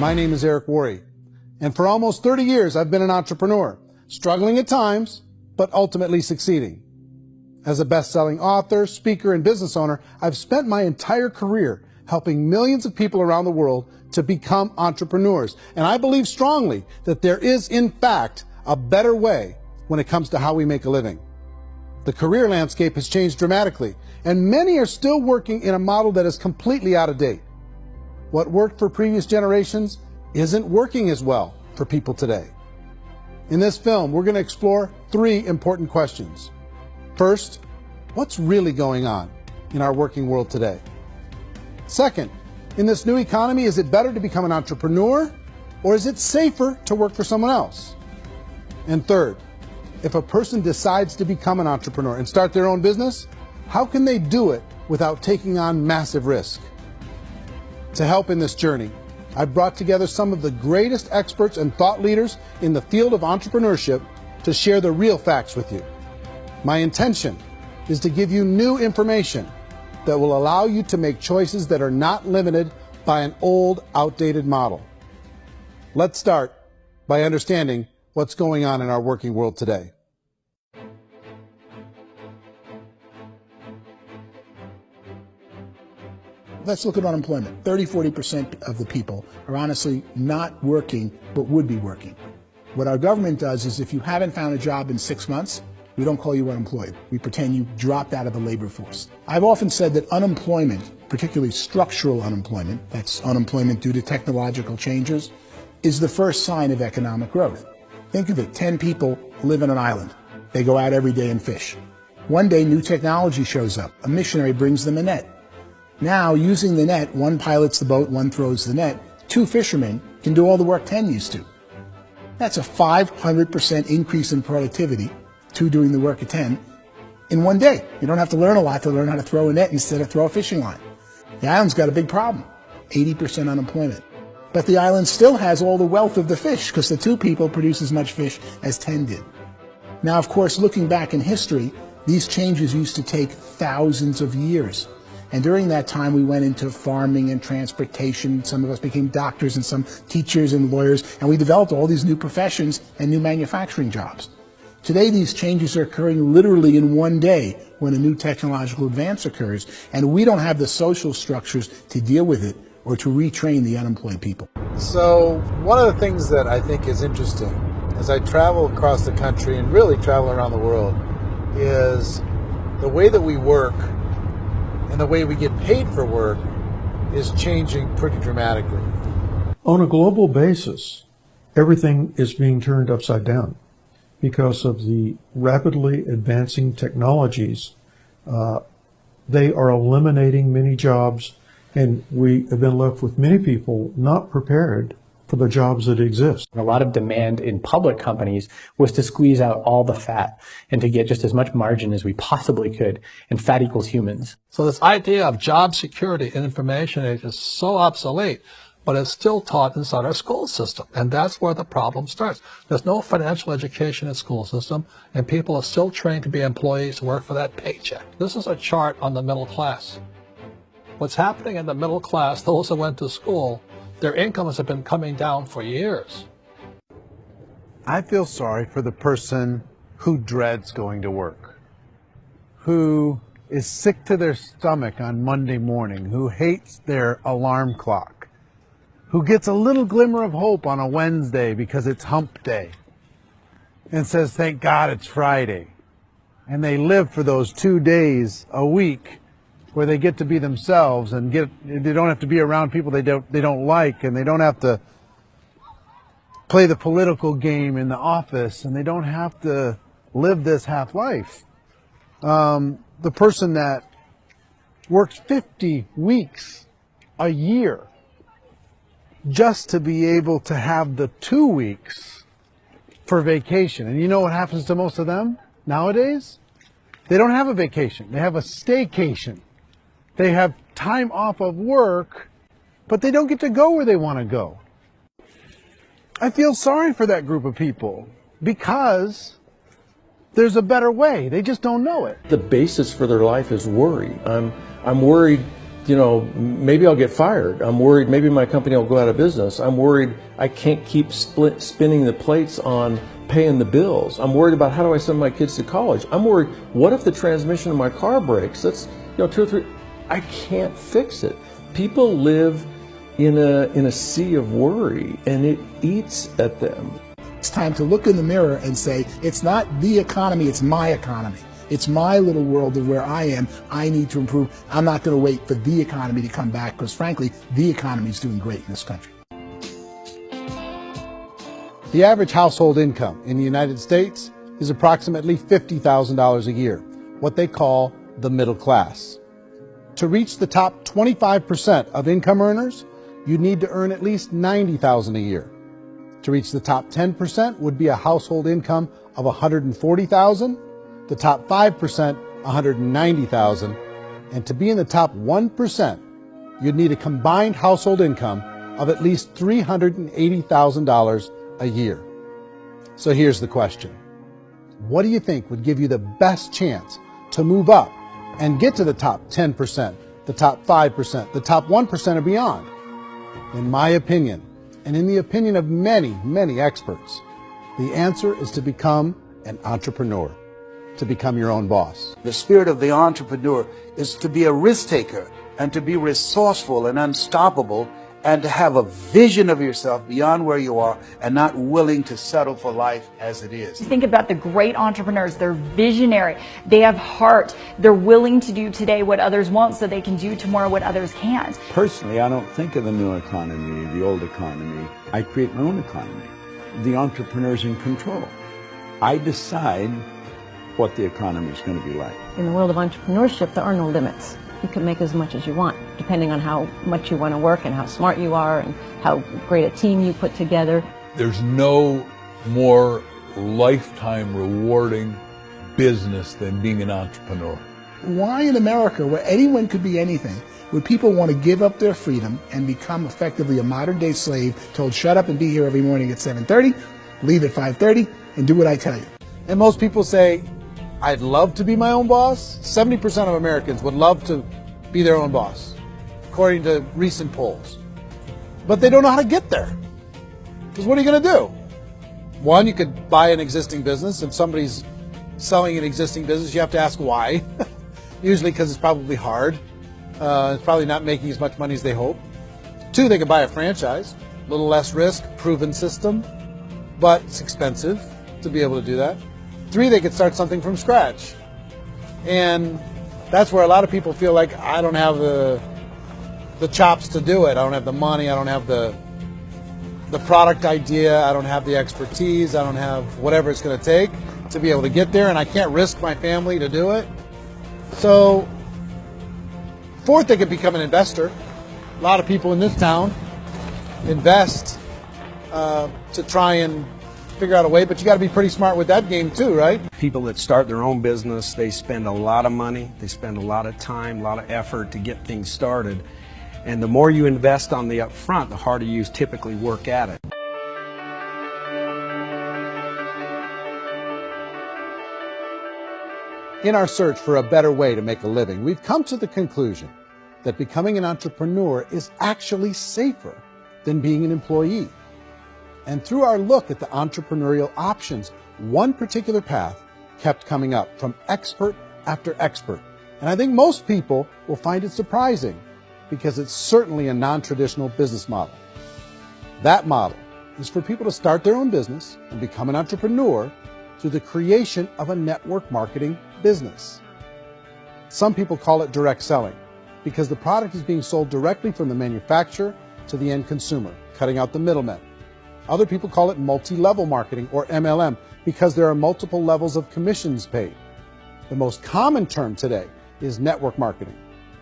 My name is Eric Worre, and for almost 30 years I've been an entrepreneur, struggling at times, but ultimately succeeding. As a best-selling author, speaker, and business owner, I've spent my entire career helping millions of people around the world to become entrepreneurs. And I believe strongly that there is, in fact, a better way when it comes to how we make a living. The career landscape has changed dramatically, and many are still working in a model that is completely out of date. What worked for previous generations isn't working as well for people today. In this film, we're going to explore 3 important questions. First, what's really going on in our working world today? Second, in this new economy, is it better to become an entrepreneur, or is it safer to work for someone else? And third, if a person decides to become an entrepreneur and start their own business, how can they do it without taking on massive risk? To help in this journey, I've brought together some of the greatest experts and thought leaders in the field of entrepreneurship to share the real facts with you. My intention is to give you new information that will allow you to make choices that are not limited by an old, outdated model. Let's start by understanding what's going on in our working world today. Let's look at unemployment. 30–40% of the people are honestly not working, but would be working. What our government does is if you haven't found a job in 6 months, we don't call you unemployed. We pretend you dropped out of the labor force. I've often said that unemployment, particularly structural unemployment, that's unemployment due to technological changes, is the first sign of economic growth. Think of it, 10 people live on an island. They go out every day and fish. One day, new technology shows up. A missionary brings them a net. Now, using the net, one pilots the boat, one throws the net. 2 fishermen can do all the work 10 used to. That's a 500% increase in productivity, 2 doing the work of 10, in one day. You don't have to learn a lot to learn how to throw a net instead of throw a fishing line. The island's got a big problem, 80% unemployment. But the island still has all the wealth of the fish because the 2 people produce as much fish as 10 did. Now, of course, looking back in history, these changes used to take thousands of years. And during that time, we went into farming and transportation. Some of us became doctors and some teachers and lawyers, and we developed all these new professions and new manufacturing jobs. Today, these changes are occurring literally in one day when a new technological advance occurs, and we don't have the social structures to deal with it or to retrain the unemployed people. So one of the things that I think is interesting as I travel across the country and really travel around the world is the way that we work and the way we get paid for work is changing pretty dramatically. On a global basis, everything is being turned upside down because of the rapidly advancing technologies. They are eliminating many jobs, and we have been left with many people not prepared for the jobs that exist. A lot of demand in public companies was to squeeze out all the fat and to get just as much margin as we possibly could, and fat equals humans. So this idea of job security in information age is so obsolete, but it's still taught inside our school system, and that's where the problem starts. There's no financial education in the school system, and people are still trained to be employees to work for that paycheck. This is a chart on the middle class. What's happening in the middle class, those who went to school, their incomes have been coming down for years. I feel sorry for the person who dreads going to work, who is sick to their stomach on Monday morning, who hates their alarm clock, who gets a little glimmer of hope on a Wednesday because it's hump day and says, thank God it's Friday. And they live for those 2 days a week where they get to be themselves and they don't have to be around people they don't like, and they don't have to play the political game in the office, and they don't have to live this half life. The person that works 50 weeks a year just to be able to have the 2 weeks for vacation. And you know what happens to most of them nowadays? They don't have a vacation. They have a staycation. They have time off of work, but they don't get to go where they want to go. I feel sorry for that group of people because there's a better way. They just don't know it. The basis for their life is worry. I'm worried you know, maybe I'll get fired. I'm worried maybe my company will go out of business. I'm worried I can't keep spinning the plates on paying the bills. I'm worried about how do I send my kids to college. I'm worried, what if the transmission of my car breaks? That's, you know, 2 or 3, I can't fix it. People live in a sea of worry, and it eats at them. It's time to look in the mirror and say, it's not the economy, it's my economy. It's my little world of where I am. I need to improve. I'm not going to wait for the economy to come back, because frankly, the economy is doing great in this country. The average household income in the United States is approximately $50,000 a year, what they call the middle class. To reach the top 25% of income earners, you need to earn at least $90,000 a year. To reach the top 10% would be a household income of $140,000, the top 5%, $190,000, and to be in the top 1%, you'd need a combined household income of at least $380,000 a year. So here's the question. What do you think would give you the best chance to move up and get to the top 10%, the top 5%, the top 1% or beyond? In my opinion, and in the opinion of many, many experts, the answer is to become an entrepreneur, to become your own boss. The spirit of the entrepreneur is to be a risk taker and to be resourceful and unstoppable, and to have a vision of yourself beyond where you are and not willing to settle for life as it is. Think about the great entrepreneurs. They're visionary. They have heart. They're willing to do today what others won't so they can do tomorrow what others can't. Personally, I don't think of the new economy, the old economy. I create my own economy. The entrepreneur's in control. I decide what the economy is going to be like. In the world of entrepreneurship, there are no limits. You can make as much as you want, depending on how much you want to work and how smart you are and how great a team you put together. There's no more lifetime rewarding business than being an entrepreneur. Why in America, where anyone could be anything, would people want to give up their freedom and become effectively a modern-day slave, told shut up and be here every morning at 7:30, leave at 5:30, and do what I tell you? And most people say, I'd love to be my own boss. 70% of Americans would love to be their own boss, according to recent polls. But they don't know how to get there. Because what are you going to do? One, you could buy an existing business. If somebody's selling an existing business, you have to ask why. Usually because it's probably hard. It's probably not making as much money as they hope. Two, they could buy a franchise. A little less risk, proven system, but it's expensive to be able to do that. Three, they could start something from scratch. And that's where a lot of people feel like, I don't have the chops to do it. I don't have the money. I don't have the product idea. I don't have the expertise. I don't have whatever it's going to take to be able to get there, and I can't risk my family to do it. So, fourth, they could become an investor. A lot of people in this town invest to try and figure out a way, but you got to be pretty smart with that game too, right? People that start their own business, they spend a lot of money, they spend a lot of time, a lot of effort to get things started. And the more you invest on the upfront, the harder you typically work at it. In our search for a better way to make a living, we've come to the conclusion that becoming an entrepreneur is actually safer than being an employee. And through our look at the entrepreneurial options, one particular path kept coming up from expert after expert. And I think most people will find it surprising because it's certainly a non-traditional business model. That model is for people to start their own business and become an entrepreneur through the creation of a network marketing business. Some people call it direct selling because the product is being sold directly from the manufacturer to the end consumer, cutting out the middlemen. Other people call it multi-level marketing, or MLM, because there are multiple levels of commissions paid. The most common term today is network marketing,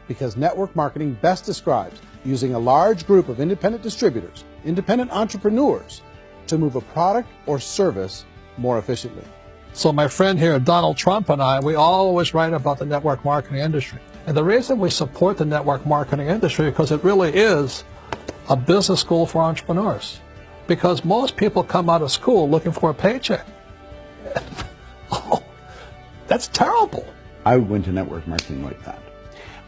because network marketing best describes using a large group of independent distributors, independent entrepreneurs, to move a product or service more efficiently. So my friend here, Donald Trump, and I, we always write about the network marketing industry. And the reason we support the network marketing industry is because it really is a business school for entrepreneurs. Because most people come out of school looking for a paycheck. Oh, that's terrible. I went to network marketing like that.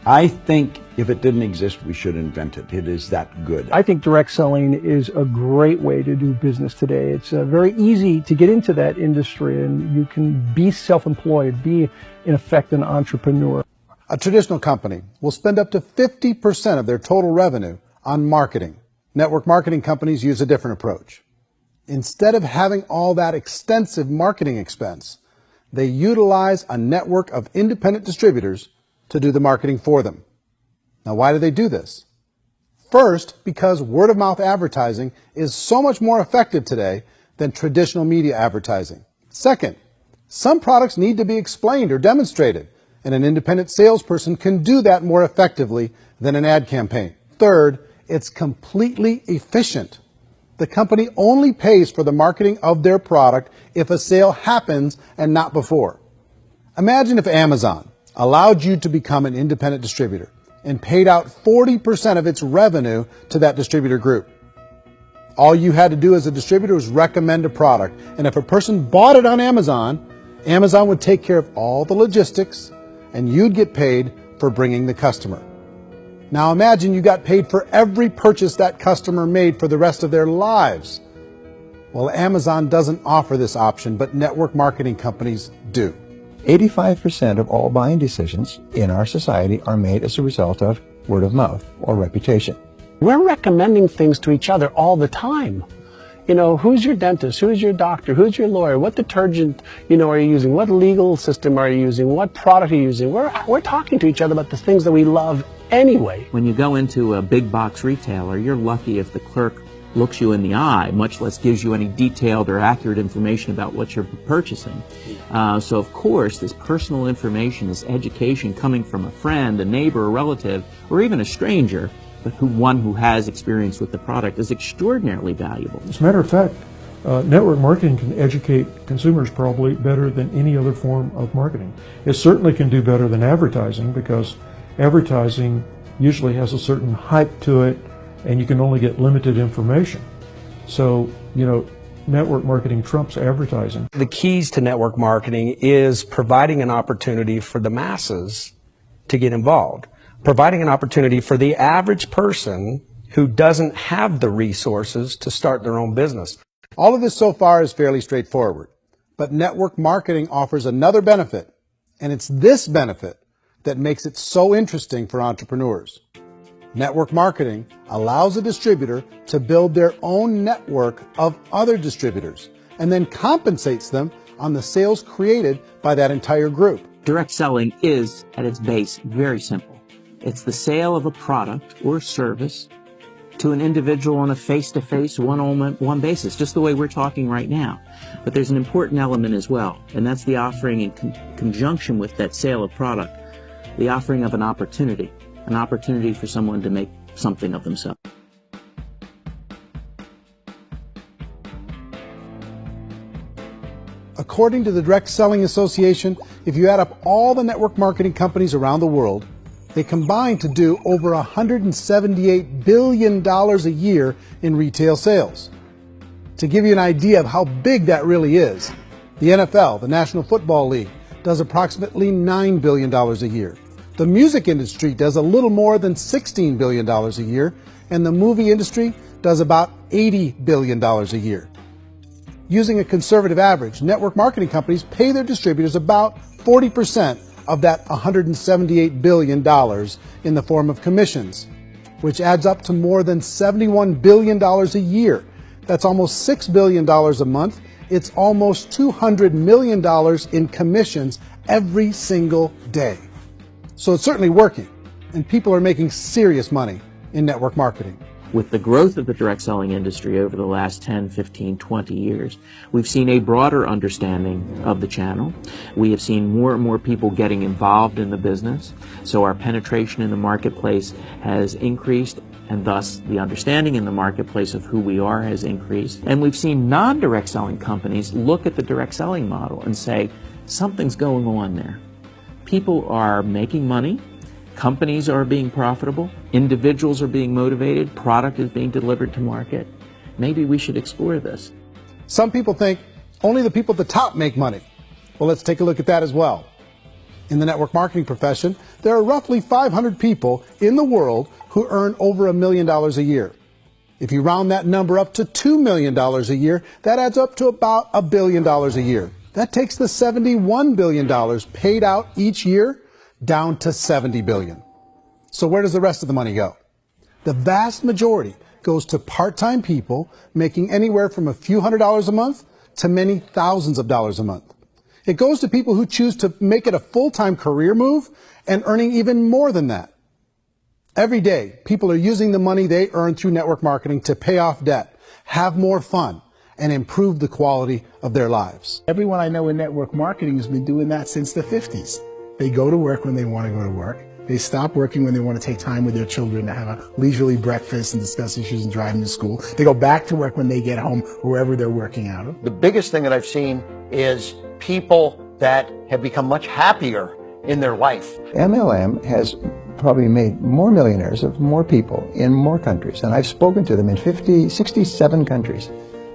I think if it didn't exist, we should invent it. It is that good. I think direct selling is a great way to do business today. It's very easy to get into that industry, and you can be self-employed, be, in effect, an entrepreneur. A traditional company will spend up to 50% of their total revenue on marketing. Network marketing companies use a different approach. Instead of having all that extensive marketing expense, they utilize a network of independent distributors to do the marketing for them. Now, why do they do this? First, because word-of-mouth advertising is so much more effective today than traditional media advertising. Second, some products need to be explained or demonstrated, and an independent salesperson can do that more effectively than an ad campaign. Third, it's completely efficient. The company only pays for the marketing of their product if a sale happens and not before. Imagine if Amazon allowed you to become an independent distributor and paid out 40% of its revenue to that distributor group. All you had to do as a distributor was recommend a product, and if a person bought it on Amazon, Amazon would take care of all the logistics, and you'd get paid for bringing the customer. Now imagine you got paid for every purchase that customer made for the rest of their lives. Well, Amazon doesn't offer this option, but network marketing companies do. 85% of all buying decisions in our society are made as a result of word of mouth or reputation. We're recommending things to each other all the time. You know, who's your dentist? Who's your doctor? Who's your lawyer? What detergent, are you using? What legal system are you using? What product are you using? We're talking to each other about the things that we love anyway. When you go into a big box retailer, you're lucky if the clerk looks you in the eye, much less gives you any detailed or accurate information about what you're purchasing. So of course, this personal information, this education coming from a friend, a neighbor, a relative, or even a stranger, but one who has experience with the product is extraordinarily valuable. As a matter of fact, network marketing can educate consumers probably better than any other form of marketing. It certainly can do better than advertising, because advertising usually has a certain hype to it, and you can only get limited information. So, network marketing trumps advertising. The keys to network marketing is providing an opportunity for the masses to get involved, providing an opportunity for the average person who doesn't have the resources to start their own business. All of this so far is fairly straightforward, but network marketing offers another benefit, and it's this benefit that makes it so interesting for entrepreneurs. Network marketing allows a distributor to build their own network of other distributors and then compensates them on the sales created by that entire group. Direct selling is, at its base, very simple. It's the sale of a product or service to an individual on a face-to-face, one-on-one basis, just the way we're talking right now. But there's an important element as well, and that's the offering in conjunction with that sale of product, the offering of an opportunity for someone to make something of themselves. According to the Direct Selling Association, if you add up all the network marketing companies around the world, they combine to do over $178 billion a year in retail sales. To give you an idea of how big that really is, the NFL, the National Football League, does approximately $9 billion a year. The music industry does a little more than $16 billion a year, and the movie industry does about $80 billion a year. Using a conservative average, network marketing companies pay their distributors about 40% of that $178 billion in the form of commissions, which adds up to more than $71 billion a year. That's almost $6 billion a month. It's almost $200 million in commissions every single day. So it's certainly working, and people are making serious money in network marketing. With the growth of the direct selling industry over the last 10, 15, 20 years, we've seen a broader understanding of the channel. We have seen more and more people getting involved in the business, so our penetration in the marketplace has increased, and thus the understanding in the marketplace of who we are has increased. And we've seen non-direct selling companies look at the direct selling model and say, something's going on there. People are making money, companies are being profitable, individuals are being motivated, product is being delivered to market. Maybe we should explore this. Some people think only the people at the top make money. Well, let's take a look at that as well. In the network marketing profession, there are roughly 500 people in the world who earn over $1 million a year. If you round that number up to $2 million a year, that adds up to about $1 billion a year. That takes the $71 billion paid out each year down to $70 billion. So where does the rest of the money go? The vast majority goes to part-time people making anywhere from a few $100s a month to many thousands of dollars a month. It goes to people who choose to make it a full-time career move and earning even more than that. Every day, people are using the money they earn through network marketing to pay off debt, have more fun, and improve the quality of their lives. Everyone I know in network marketing has been doing that since the 50s. They go to work when they want to go to work. They stop working when they want to take time with their children to have a leisurely breakfast and discuss issues and drive them to school. They go back to work when they get home, wherever they're working out of. The biggest thing that I've seen is people that have become much happier in their life. MLM has probably made more millionaires of more people in more countries, and I've spoken to them in 67 countries,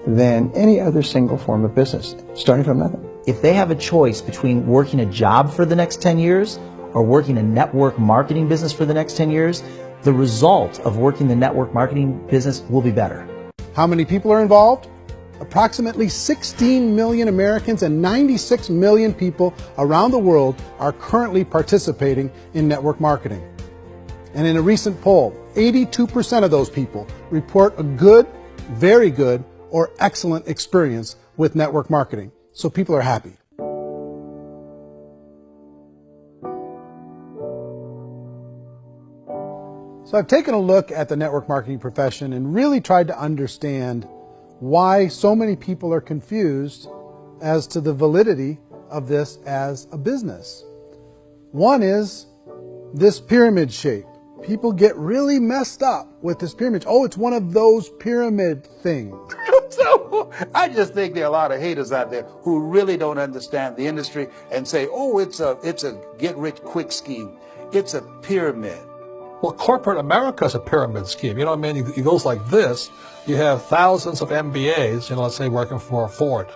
than any other single form of business, starting from nothing. If they have a choice between working a job for the next 10 years or working a network marketing business for the next 10 years, the result of working the network marketing business will be better. How many people are involved? Approximately 16 million Americans and 96 million people around the world are currently participating in network marketing. And in a recent poll, 82% of those people report a good, very good, or excellent experience with network marketing. So people are happy. So I've taken a look at the network marketing profession and really tried to understand why so many people are confused as to the validity of this as a business. One is this pyramid shape. People get really messed up with this pyramid. Oh, it's one of those pyramid things. So I just think there are a lot of haters out there who really don't understand the industry and say, oh, it's a get-rich-quick scheme. It's a pyramid. Well, corporate America is a pyramid scheme. You know what I mean? It goes like this. You have thousands of MBAs, let's say working for Ford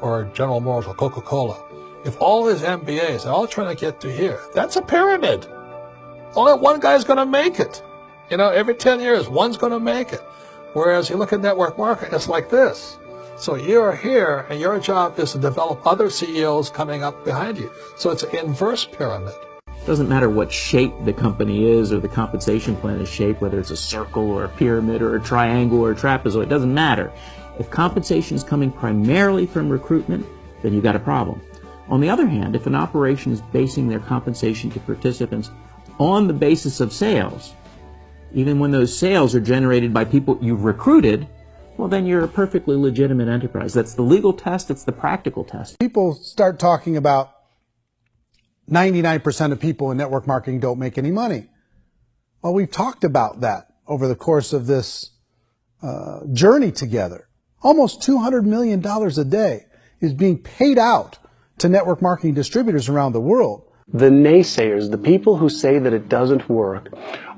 or General Motors or Coca-Cola. If all these MBAs are all trying to get to here, that's a pyramid. Only one guy's going to make it. Every 10 years, one's going to make it. Whereas you look at network marketing, it's like this. So you're here, and your job is to develop other CEOs coming up behind you. So it's an inverse pyramid. It doesn't matter what shape the company is or the compensation plan is shaped, whether it's a circle or a pyramid or a triangle or a trapezoid, it doesn't matter. If compensation is coming primarily from recruitment, then you've got a problem. On the other hand, if an operation is basing their compensation to participants on the basis of sales, even when those sales are generated by people you've recruited, well, then you're a perfectly legitimate enterprise. That's the legal test, it's the practical test. People start talking about 99% of people in network marketing don't make any money. Well, we've talked about that over the course of this journey together. Almost $200 million a day is being paid out to network marketing distributors around the world. The naysayers, the people who say that it doesn't work,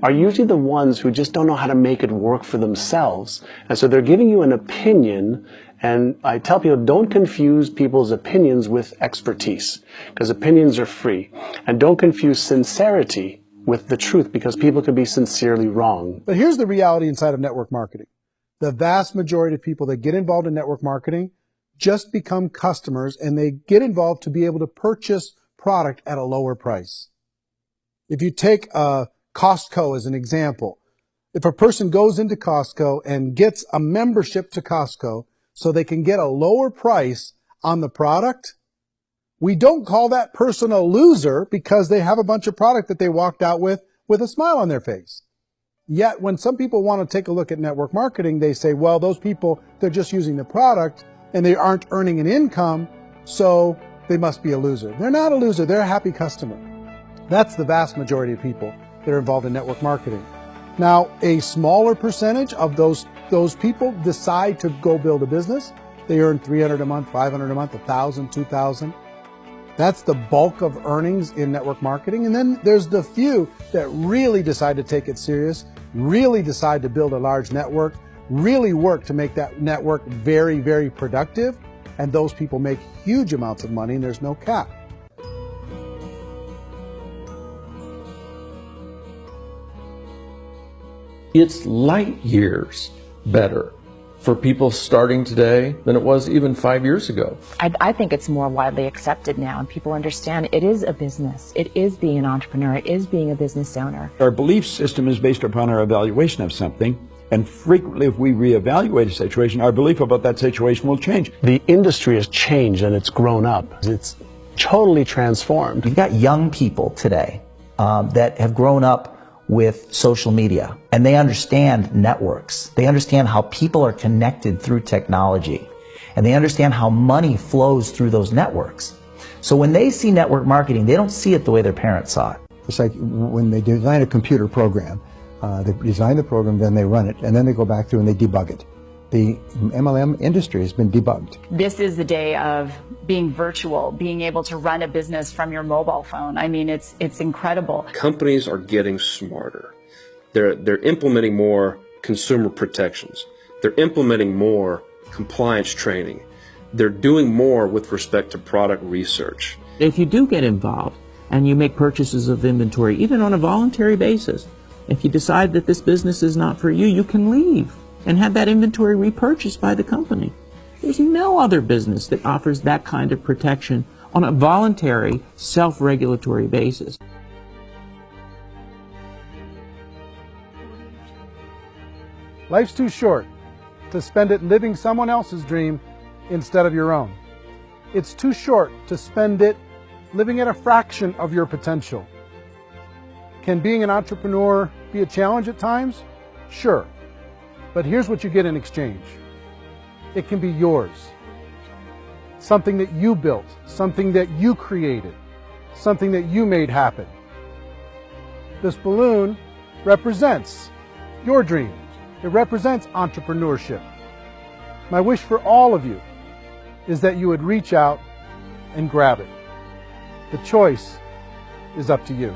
are usually the ones who just don't know how to make it work for themselves. And so they're giving you an opinion, and I tell people, don't confuse people's opinions with expertise, because opinions are free. And don't confuse sincerity with the truth, because people can be sincerely wrong. But here's the reality inside of network marketing. The vast majority of people that get involved in network marketing just become customers, and they get involved to be able to purchase product at a lower price. If you take Costco as an example, if a person goes into Costco and gets a membership to Costco so they can get a lower price on the product, we don't call that person a loser because they have a bunch of product that they walked out with a smile on their face. Yet when some people want to take a look at network marketing, they say, well, those people, they're just using the product and they aren't earning an income, so they must be a loser. They're not a loser, they're a happy customer. That's the vast majority of people that are involved in network marketing. Now, a smaller percentage of those people decide to go build a business. They earn $300 a month, $500 a month, $1,000, $2,000. That's the bulk of earnings in network marketing. And then there's the few that really decide to take it serious, really decide to build a large network, really work to make that network very, very productive. And those people make huge amounts of money and there's no cap. It's light years better for people starting today than it was even 5 years ago. I think it's more widely accepted now, and people understand it is a business. It is being an entrepreneur. It is being a business owner. Our belief system is based upon our evaluation of something, and frequently if we reevaluate a situation, our belief about that situation will change. The industry has changed and it's grown up. It's totally transformed. You've got young people today that have grown up with social media, and they understand networks. They understand how people are connected through technology, and they understand how money flows through those networks. So when they see network marketing, they don't see it the way their parents saw it. It's like when they design a computer program, they design the program, then they run it, and then they go back through and they debug it. The MLM industry has been debugged. This is the day of being virtual, being able to run a business from your mobile phone. I mean, it's incredible. Companies are getting smarter. They're implementing more consumer protections. They're implementing more compliance training. They're doing more with respect to product research. If you do get involved and you make purchases of inventory, even on a voluntary basis, if you decide that this business is not for you, you can leave and have that inventory repurchased by the company. There's no other business that offers that kind of protection on a voluntary, self-regulatory basis. Life's too short to spend it living someone else's dream instead of your own. It's too short to spend it living at a fraction of your potential. Can being an entrepreneur be a challenge at times? Sure. But here's what you get in exchange. It can be yours. Something that you built, something that you created, something that you made happen. This balloon represents your dream. It represents entrepreneurship. My wish for all of you is that you would reach out and grab it. The choice is up to you.